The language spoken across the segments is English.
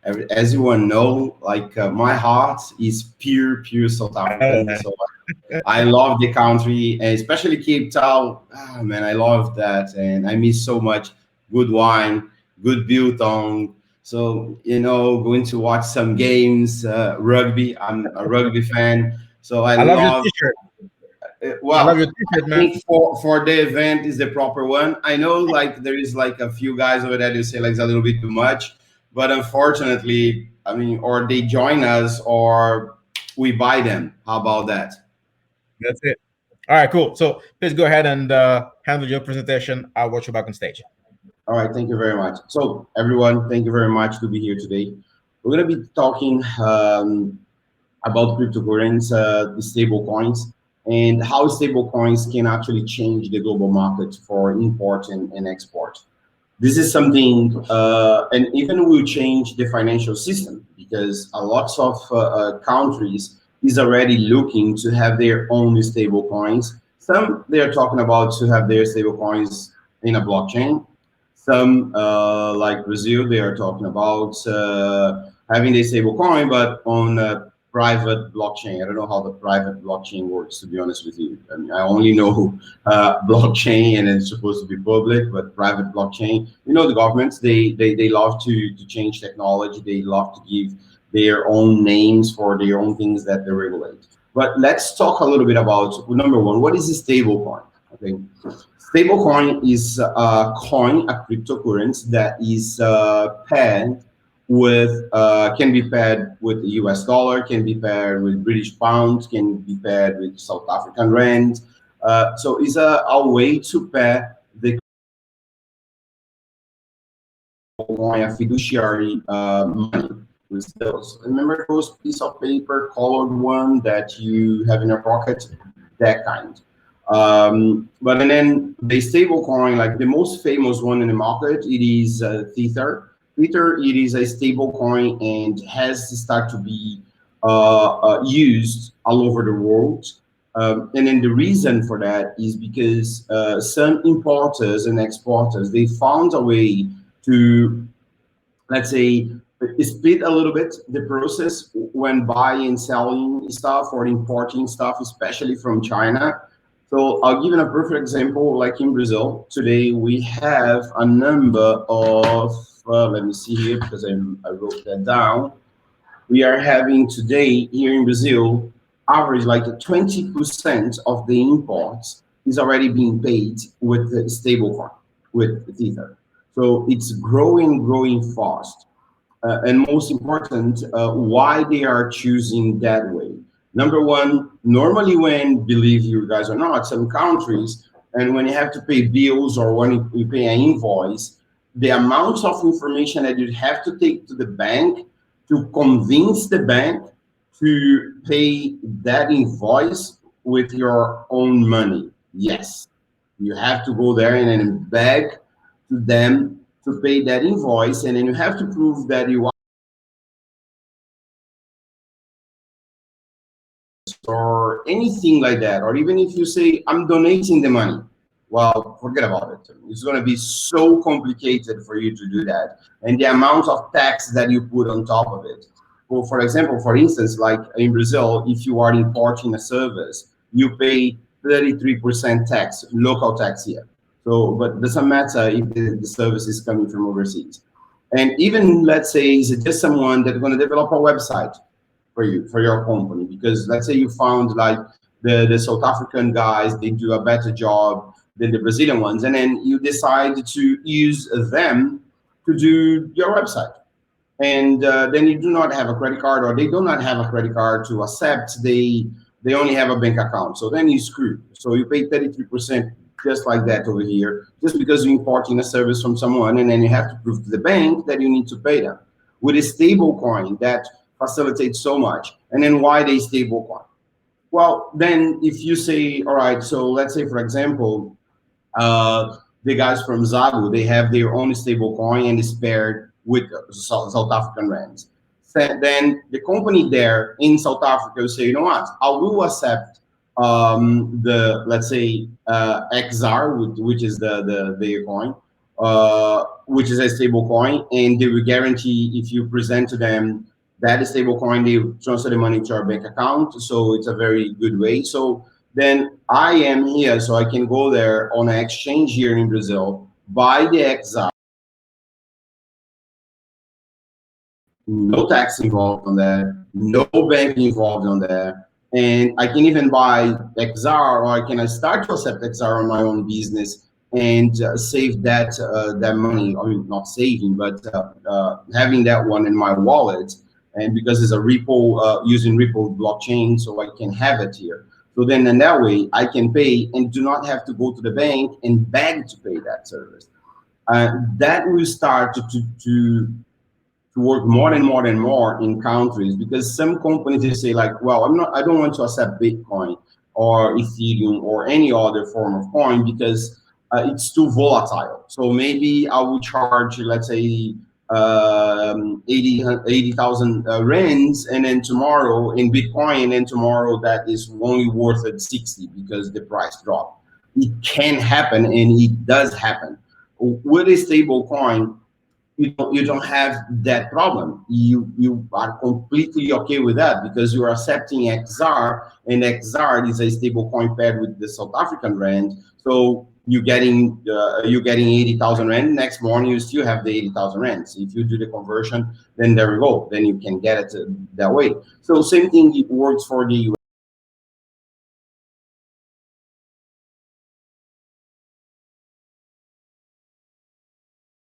as everyone know, my heart is pure South African. So I love the country, and especially Cape Town. Ah, man, I love that, and I miss so much good wine, good biltong. So going to watch some games, rugby. I'm a rugby fan, so I I love your love. T-shirt. I love your Well, T-shirt, I man. think for the event is the proper one. I know there is a few guys over there who say it's a little bit too much, but unfortunately, I mean, or they join us or we buy them. How about that? That's it. All right, cool. So please go ahead and handle your presentation. I'll watch you back on stage. All right, thank you very much. So everyone, thank you very much to be here today. We're gonna be talking about cryptocurrencies, the stable coins, and how stable coins can actually change the global market for import and export. This is something, and even will change the financial system because a lot of countries is already looking to have their own stable coins. Some they are talking about to have their stable coins in a blockchain. Some, like Brazil, they are talking about having a stable coin, but on a private blockchain. I don't know how the private blockchain works, to be honest with you. I mean, I only know blockchain and it's supposed to be public, but private blockchain, the governments, they love to change technology. They love to give their own names for their own things that they regulate. But let's talk a little bit about number one, what is a stable coin? Okay. Stablecoin is a coin, a cryptocurrency that is paired with, can be paired with the US dollar, can be paired with British pound, can be paired with South African rand. So it's a way to pair the coin, a fiduciary money with those. Remember those piece of paper, colored one that you have in your pocket? That kind. But and then the stable coin, like the most famous one in the market, it is Tether. Tether, it is a stable coin and has to start to be used all over the world. And then the reason for that is because some importers and exporters, they found a way to, let's say, speed a little bit the process when buying and selling stuff or importing stuff, especially from China. So I'll give you a perfect example. Like in Brazil today, we have a number of. Let me see here because I wrote that down. We are having today here in Brazil, average like 20% of the imports is already being paid with the stablecoin, with Ether. So it's growing fast. And most important, why they are choosing that way. Number one, normally when, believe you guys or not, some countries, and when you have to pay bills or when you pay an invoice, the amount of information that you have to take to the bank to convince the bank to pay that invoice with your own money. Yes, you have to go there and then beg to them to pay that invoice, and then you have to prove that you or anything like that, or even if you say I'm donating the money, well, forget about it. It's going to be so complicated for you to do that, and the amount of tax that you put on top of it. Well, for example, for instance, like in Brazil, if you are importing a service, you pay 33% tax, local tax here. So, but it doesn't matter if the service is coming from overseas. And even let's say it's just someone that's going to develop a website for you, for your company, because let's say you found like the South African guys, they do a better job than the Brazilian ones, and then you decide to use them to do your website, and then you do not have a credit card, or they do not have a credit card to accept, they only have a bank account, so then you screw. So you pay 33% just like that over here, just because you're importing a service from someone, and then you have to prove to the bank that you need to pay them. With a stable coin, that facilitates so much. And then why they stable coin? Well, then if you say, all right, so let's say, for example, the guys from Zagu, they have their own stable coin and it's paired with South African rands. Then the company there in South Africa will say, you know what, I will accept the, let's say, XR, which is the coin, which is a stable coin, and they will guarantee if you present to them that stable coin, they transfer the money to our bank account. So it's a very good way. So then I am here, so I can go there on an exchange here in Brazil, buy the XR, no tax involved on that, no bank involved on that. And I can even buy XR, or I can start to accept XR on my own business and save that money. I mean, not saving, but having that one in my wallet. And because it's a Ripple, using Ripple blockchain, so I can have it here. So then in that way, I can pay and do not have to go to the bank and beg to pay that service. That will start to work more and more and more in countries, because some companies, they say like, well, I don't want to accept Bitcoin or Ethereum or any other form of coin because it's too volatile. So maybe I will charge, let's say, 80,000 rands, and then tomorrow in Bitcoin, and tomorrow that is only worth it 60 because the price dropped. It can happen, and it does happen. With a stable coin, you don't have that problem. You are completely okay with that because you are accepting XR, and XR is a stable coin paired with the South African rand. So you're getting 80,000 rand. Next morning you still have the 80,000 rand. So if you do the conversion, then there we go. Then you can get it that way. So same thing, it works for the US.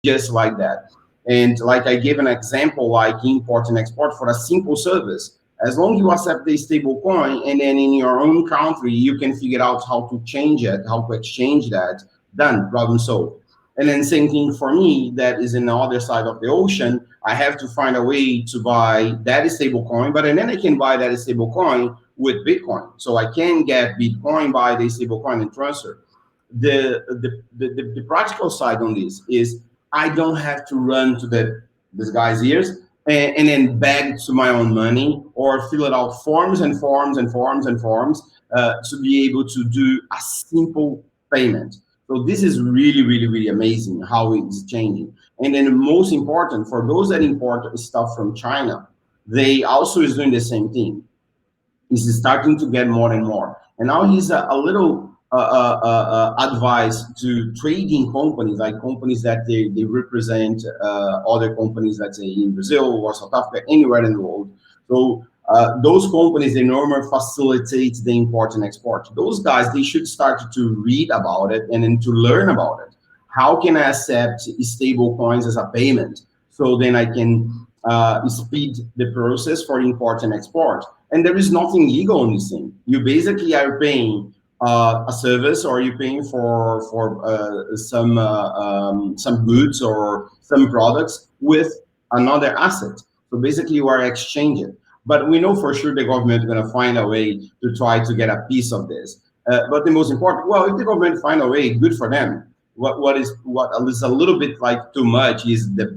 Just like that. And like I gave an example, like import and export for a simple service. As long as you accept the stable coin, and then in your own country, you can figure out how to change it, how to exchange that, done, problem solved. And then same thing for me, that is in the other side of the ocean. I have to find a way to buy that stable coin, but and then I can buy that stable coin with Bitcoin. So I can get Bitcoin, buy the stable coin and transfer. The practical side on this is I don't have to run to this guy's ears and then beg to my own money or fill it out forms and forms and forms and forms to be able to do a simple payment. So this is really, really, really amazing how it's changing. And then most important, for those that import stuff from China, they also is doing the same thing. Is starting to get more and more. And now he's a little advice to trading companies, like companies that they represent other companies, let's say in Brazil or South Africa, anywhere in the world. So those companies, they normally facilitate the import and export. Those guys, they should start to read about it and then to learn about it. How can I accept stable coins as a payment? So then I can speed the process for import and export. And there is nothing legal on this thing. You basically are paying a service, or you're paying for some goods or some products with another asset. So basically, you are exchanging. But we know for sure the government is going to find a way to try to get a piece of this. But the most important, well, if the government find a way, good for them. What is a little bit like too much is the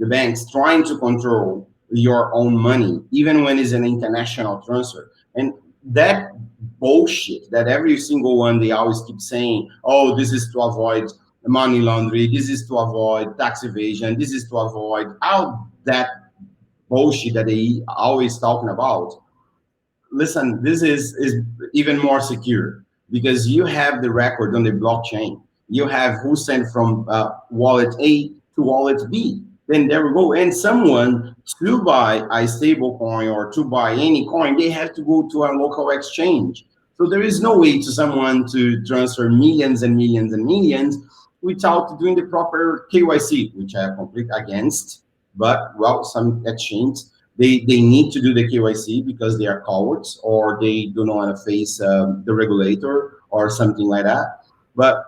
banks trying to control your own money, even when it's an international transfer. And that bullshit that every single one, they always keep saying, oh, this is to avoid money laundering, this is to avoid tax evasion, this is to avoid all that bullshit that they always talking about. Listen, this is even more secure because you have the record on the blockchain. You have who sent from wallet A to wallet B. Then there we go. And someone to buy a stable coin or to buy any coin, they have to go to a local exchange. So there is no way to someone to transfer millions and millions and millions without doing the proper KYC, which I am completely against. But well, some exchange, they need to do the KYC because they are cowards or they do not want to face the regulator or something like that. But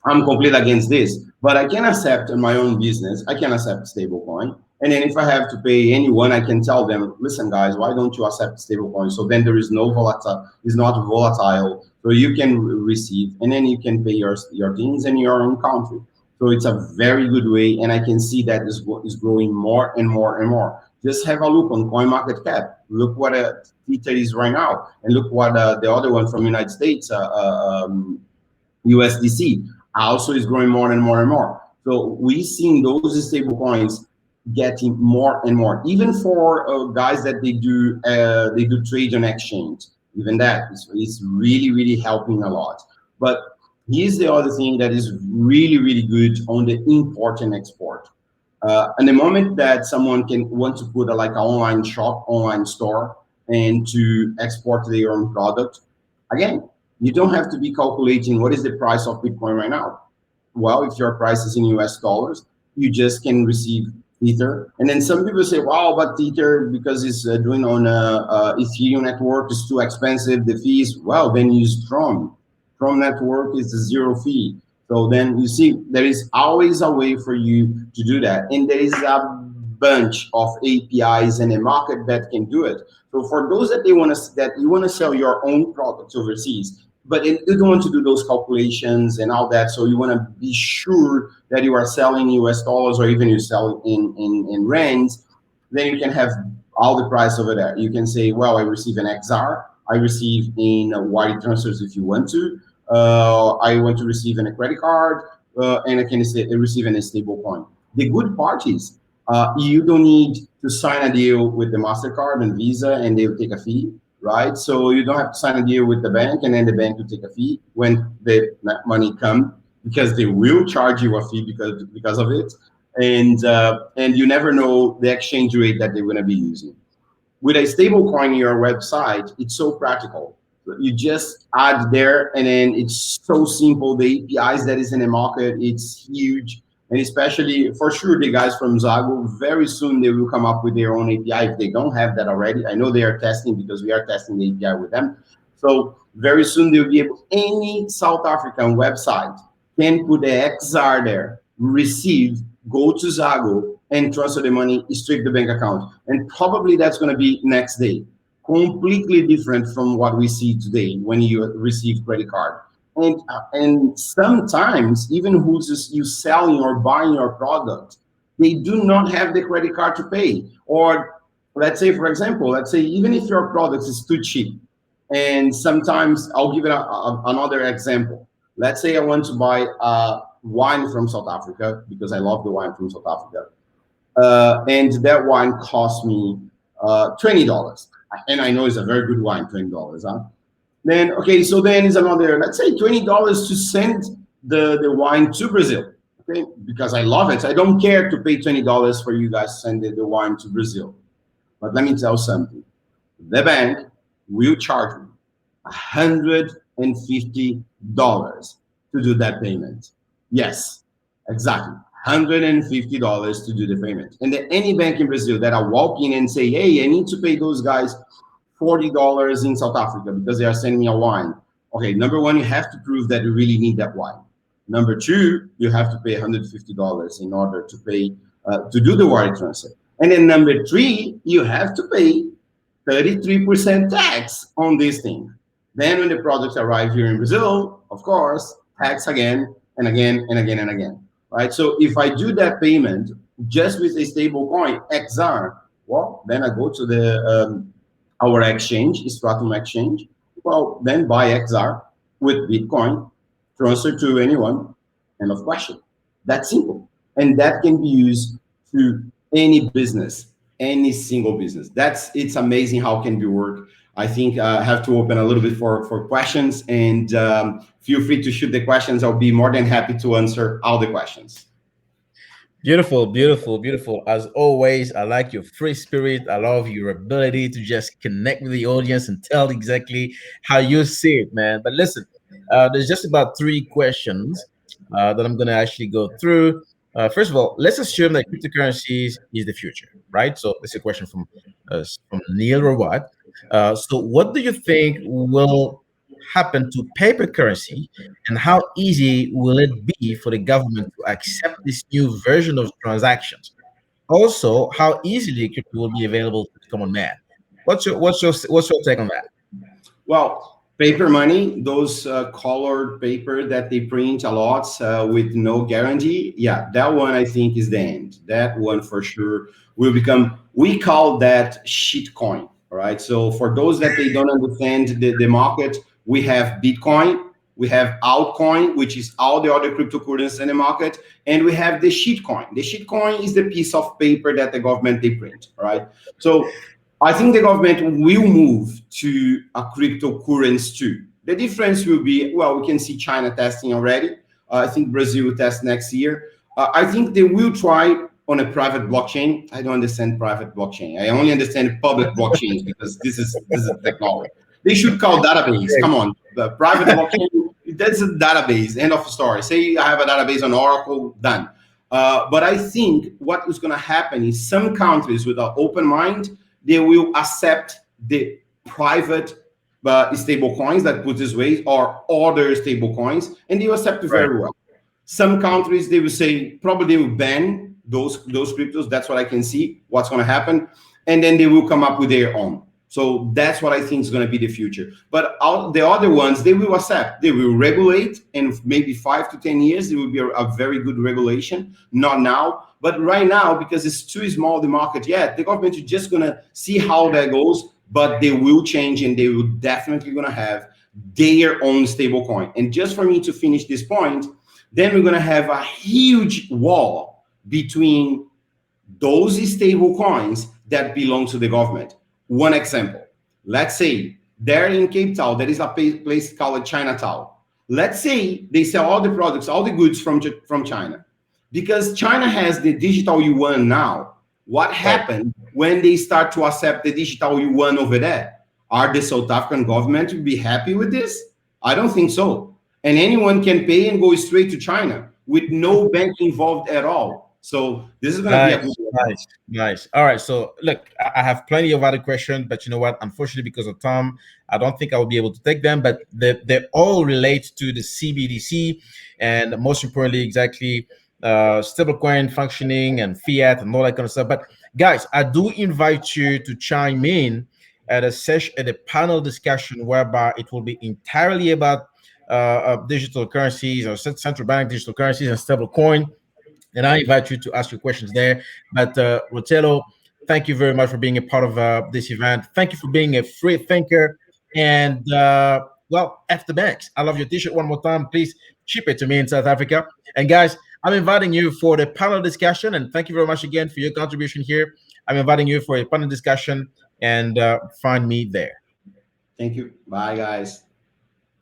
I'm completely against this. But I can accept in my own business, I can accept stablecoin. And then if I have to pay anyone, I can tell them, listen, guys, why don't you accept stablecoin? So then there is no volatile, it's not volatile. So you can receive, and then you can pay your things in your own country. So it's a very good way, and I can see that is growing more and more and more. Just have a look on CoinMarketCap. Look what Tether is right now, and look what the other one from United States, USDC. also is growing more and more and more. So we seeing those stable coins getting more and more, even for guys that they do trade on exchange. Even that is really really helping a lot. But here's the other thing that is really really good on the import and export. And the moment that someone can want to put like an online shop, online store, and to export their own product, again, you don't have to be calculating what is the price of Bitcoin right now. Well, if your price is in US dollars, you just can receive Ether. And then some people say, wow, but Ether, because it's doing on a Ethereum network, is too expensive, the fees. Well, then use Tron. Tron network is a zero fee. So then you see, there is always a way for you to do that. And there is a bunch of APIs and a market that can do it. So for those that you want to sell your own products overseas, but you don't want to do those calculations and all that. So you want to be sure that you are selling US dollars or even you sell in rands, then you can have all the price over there. You can say, well, I receive an XR, I receive in wire transfers if you want to. I want to receive in a credit card, and I can say, receive in a stable coin. The good part is you don't need to sign a deal with the MasterCard and Visa and they'll take a fee, right? So you don't have to sign a deal with the bank and then the bank will take a fee when the money come, because they will charge you a fee because of it. And you never know the exchange rate that they're going to be using. With a stable coin in your website, it's so practical. You just add there, and then it's so simple. The APIs that is in the market, it's huge. And especially, for sure, the guys from Zago, very soon they will come up with their own API if they don't have that already. I know they are testing because we are testing the API with them. So very soon they'll be able, any South African website can put the XR there, receive, go to Zago, and transfer the money straight to the bank account. And probably that's going to be next day. Completely different from what we see today when you receive credit card. And sometimes even who's you selling or buying your product, they do not have the credit card to pay. Or let's say, for example, let's say even if your product is too cheap, and sometimes I'll give it another example. Let's say I want to buy wine from South Africa because I love the wine from South Africa. And that wine cost me $20. And I know it's a very good wine, $20, huh? Then, okay, so then is another, let's say $20 to send the wine to Brazil, okay? Because I love it. I don't care to pay $20 for you guys to send the wine to Brazil. But let me tell you something. The bank will charge me $150 to do that payment. Yes, exactly. $150 to do the payment. And then any bank in Brazil that I walk in and say, hey, I need to pay those guys $40 in South Africa because they are sending me a wine. Okay, number one, you have to prove that you really need that wine. Number two, you have to pay $150 in order to pay to do the wire transfer. And then number three, you have to pay 33% tax on this thing. Then when the products arrive here in Brazil, of course, tax again and again and again and again. Right? So if I do that payment just with a stable coin, XR, well, then I go to the our exchange, Stratum exchange. Well, then buy XR with Bitcoin, transfer to anyone, end of question. That's simple. And that can be used to any business, any single business. It's amazing how it can be worked. I think I have to open a little bit for questions, and feel free to shoot the questions. I'll be more than happy to answer all the questions. Beautiful, beautiful, beautiful. As always, I like your free spirit. I love your ability to just connect with the audience and tell exactly how you see it, man. But listen, there's just about 3 questions that I'm going to actually go through. First of all, let's assume that cryptocurrencies is the future, right? So this is a question from Neil Rawat. So what do you think will happen to paper currency, and how easy will it be for the government to accept this new version of transactions? Also, how easily crypto will be available to the common man? What's your take on that? Well, paper money, those colored paper that they print a lot with no guarantee. Yeah, that one I think is the end. That one for sure will become, we call that shit coin. All right. So for those that they don't understand the market, we have Bitcoin, we have altcoin, which is all the other cryptocurrencies in the market, and we have the shitcoin. The shitcoin is the piece of paper that the government they print, right? So I think the government will move to a cryptocurrency too. The difference will be, well, we can see China testing already. I think Brazil will test next year. I think they will try on a private blockchain. I don't understand private blockchain. I only understand public blockchains because this is technology. They should call database. Come on, the private blockchain. That's a database. End of story. Say I have a database on Oracle. Done. But I think what is going to happen is some countries with an open mind, they will accept the private stable coins that put this way or other stable coins, and they will accept it very well. Some countries they will say probably they will ban those cryptos. That's what I can see. What's going to happen, and then they will come up with their own. So that's what I think is going to be the future. But all the other ones, they will accept. They will regulate, and maybe 5 to 10 years, it will be a very good regulation. Not now, but right now, because it's too small the market yet, the government is just going to see how that goes. But they will change, and they will definitely going to have their own stable coin. And just for me to finish this point, then we're going to have a huge wall between those stable coins that belong to the government. One example, let's say there in Cape Town, there is a place called Chinatown. Let's say they sell all the products, all the goods from China. Because China has the digital yuan now, what happened when they start to accept the digital yuan over there? Are the South African government to be happy with this? I don't think so. And anyone can pay and go straight to China with no bank involved at all. So this is going to be a nice. All right. So look, I have plenty of other questions, but you know what? Unfortunately, because of time, I don't think I will be able to take them. But they all relate to the CBDC, and most importantly, exactly stablecoin functioning and fiat and all that kind of stuff. But guys, I do invite you to chime in at a session, at a panel discussion whereby it will be entirely about digital currencies or central bank digital currencies and stablecoin. And I invite you to ask your questions there. But Rotello, thank you very much for being a part of this event. Thank you for being a free thinker. And well, F the banks. I love your t-shirt. One more time, please ship it to me in South Africa. And guys, I'm inviting you for the panel discussion. And thank you very much again for your contribution here. I'm inviting you for a panel discussion, and find me there. Thank you. Bye, guys.